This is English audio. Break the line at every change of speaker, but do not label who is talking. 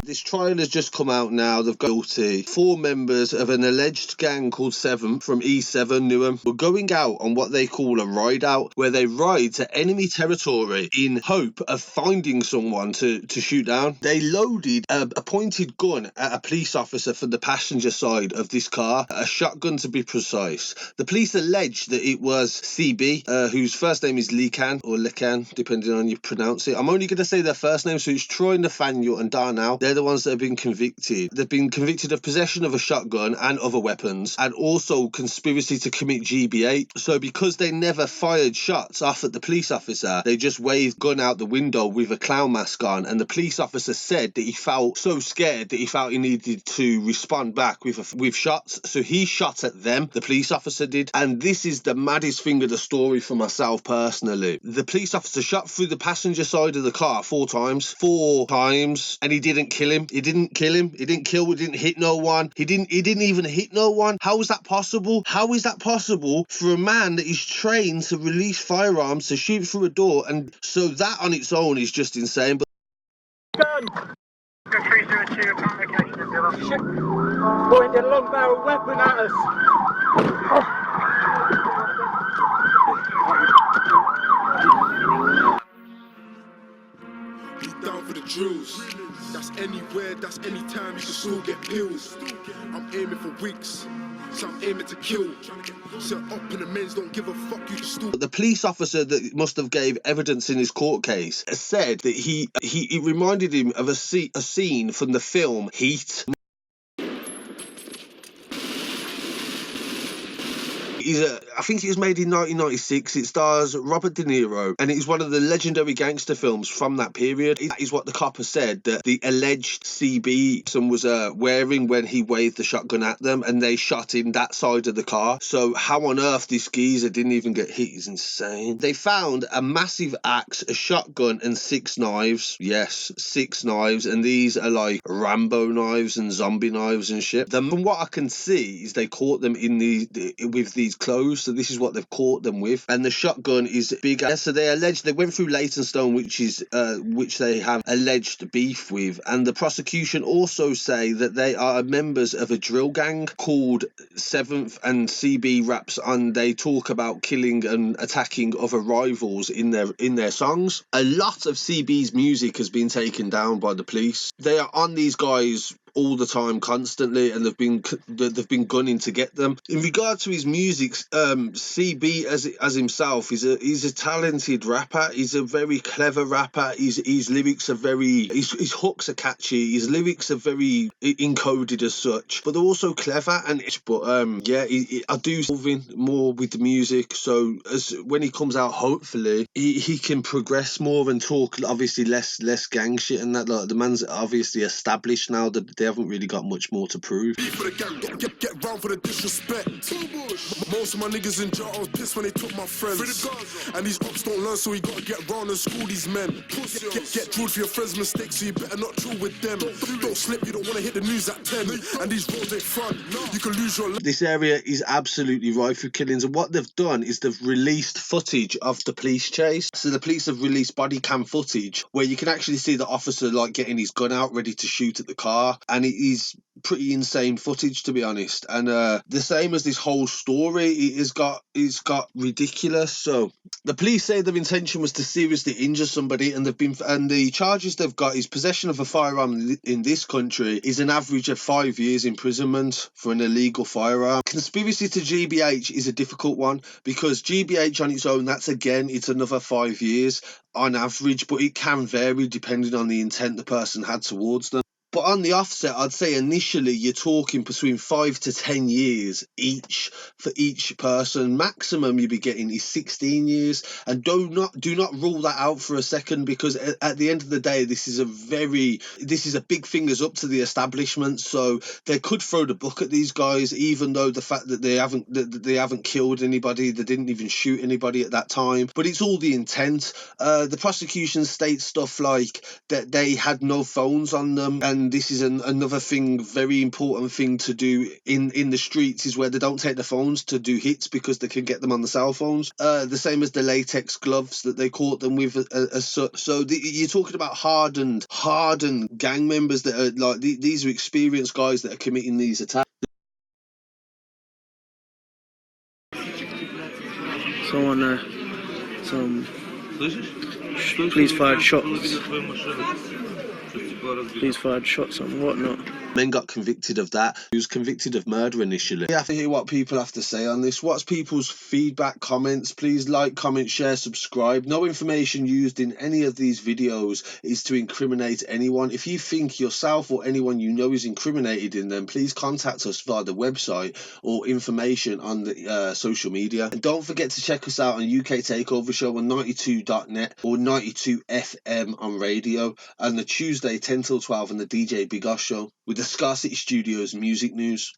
This trial has just come out now. They've got guilty. 4 members of an alleged gang called Seven from E7 Newham were going out on what they call a ride out, where they ride to enemy territory in hope of finding someone to shoot down. They loaded a pointed gun at a police officer from the passenger side of this car, a shotgun to be precise. The police alleged that it was CB, whose first name is Lekan, or Lekan, depending on how you pronounce it. I'm only going to say their first name, so it's Troy, Nathaniel and Darnell. They're the ones that have been convicted. They've been convicted of possession of a shotgun and other weapons, and also conspiracy to commit GB8. So because they never fired shots off at the police officer, they just waved gun out the window with a clown mask on, and the police officer said that he felt so scared that he felt he needed to respond back with shots. So he shot at them, the police officer did, and this is the maddest thing of the story for myself personally. The police officer shot through the passenger side of the car 4 times, and he didn't kill him. He didn't hit no one. He didn't even hit no one. How is that possible? How is that possible for a man that is trained to release firearms to shoot through a door? And so that on its own is just insane. But
gun. 302, communication is zero. Shit. Pointed a long barrel weapon at us.
Down for the drills. That's anywhere, that's anytime, you can still get pills. I'm aiming for weeks, so I'm aiming to kill. Set up in the men's, don't give a fuck, you can still.
The police officer that must have gave evidence in his court case said that he reminded him of a scene from the film Heat. I think it was made in 1996. It stars Robert De Niro, and it is one of the legendary gangster films from that period. That is what the copper said that the alleged CB was wearing when he waved the shotgun at them, and they shot in that side of the car. So how on earth this geezer didn't even get hit is insane. They found a massive axe, a shotgun, and 6 knives. Yes, 6 knives, and these are like Rambo knives and zombie knives and shit. From what I can see is they caught them in with these clothes, so this is what they've caught them with, and the shotgun is bigger. So they went through Leytonstone, which they have alleged beef with, and the prosecution also say that they are members of a drill gang called 7th, and CB raps on. They talk about killing and attacking other rivals in their songs. A lot of CB's music has been taken down by the police. They are on these guys all the time, constantly, and they've been gunning to get them. In regard to his music, CB as himself, he's a talented rapper. He's a very clever rapper. His lyrics are his hooks are catchy. His lyrics are very encoded as such, but they're also clever. I do solving more with the music. So when he comes out, hopefully he can progress more and talk obviously less gang shit and that. Like, the man's obviously established now that they haven't really got much more to prove.
For the gang, get round for the disrespect. Most of my niggas in jail, I was pissed when they took my friends. And these ops don't learn, so we gotta get round and school these men. Get drilled for your friends' mistakes, so you better not drill with them. Don't slip, you don't wanna hit the news at 10. And these roads ain't fun, you can lose your life.
This area is absolutely rife with killings, and what they've done is they've released footage of the police chase. So the police have released body cam footage where you can actually see the officer like getting his gun out ready to shoot at the car, and it is pretty insane footage, to be honest. And the same as this whole story, it's got ridiculous. So the police say their intention was to seriously injure somebody, and the charges they've got is possession of a firearm in this country is an average of 5 years imprisonment for an illegal firearm. Conspiracy to GBH is a difficult one, because GBH on its own, it's another 5 years on average, but it can vary depending on the intent the person had towards them. But on the offset, I'd say initially you're talking between 5 to 10 years each for each person. Maximum you'll be getting is 16 years. And do not rule that out for a second, because at the end of the day, this is a big fingers up to the establishment. So they could throw the book at these guys, even though the fact that they haven't killed anybody, they didn't even shoot anybody at that time. But it's all the intent. The prosecution states stuff like that they had no phones on them, and and this is another thing, very important thing to do in the streets, is where they don't take the phones to do hits because they can get them on the cell phones. The same as the latex gloves that they caught them with as such. So you're talking about hardened gang members that are like these are experienced guys that are committing these attacks.
Someone, some police fired shots. Police fired shots and whatnot.
Men got convicted of that. He was convicted of murder initially. We have to hear what people have to say on this. What's people's feedback, comments? Please like, comment, share, subscribe. No information used in any of these videos is to incriminate anyone. If you think yourself or anyone you know is incriminated in them, please contact us via the website or information on the social media. And don't forget to check us out on UK Takeover Show on 92.net or 92 FM on radio, and the Tuesday 10 till 12 on the DJ Big Osh Show with the Scar City Studios music news.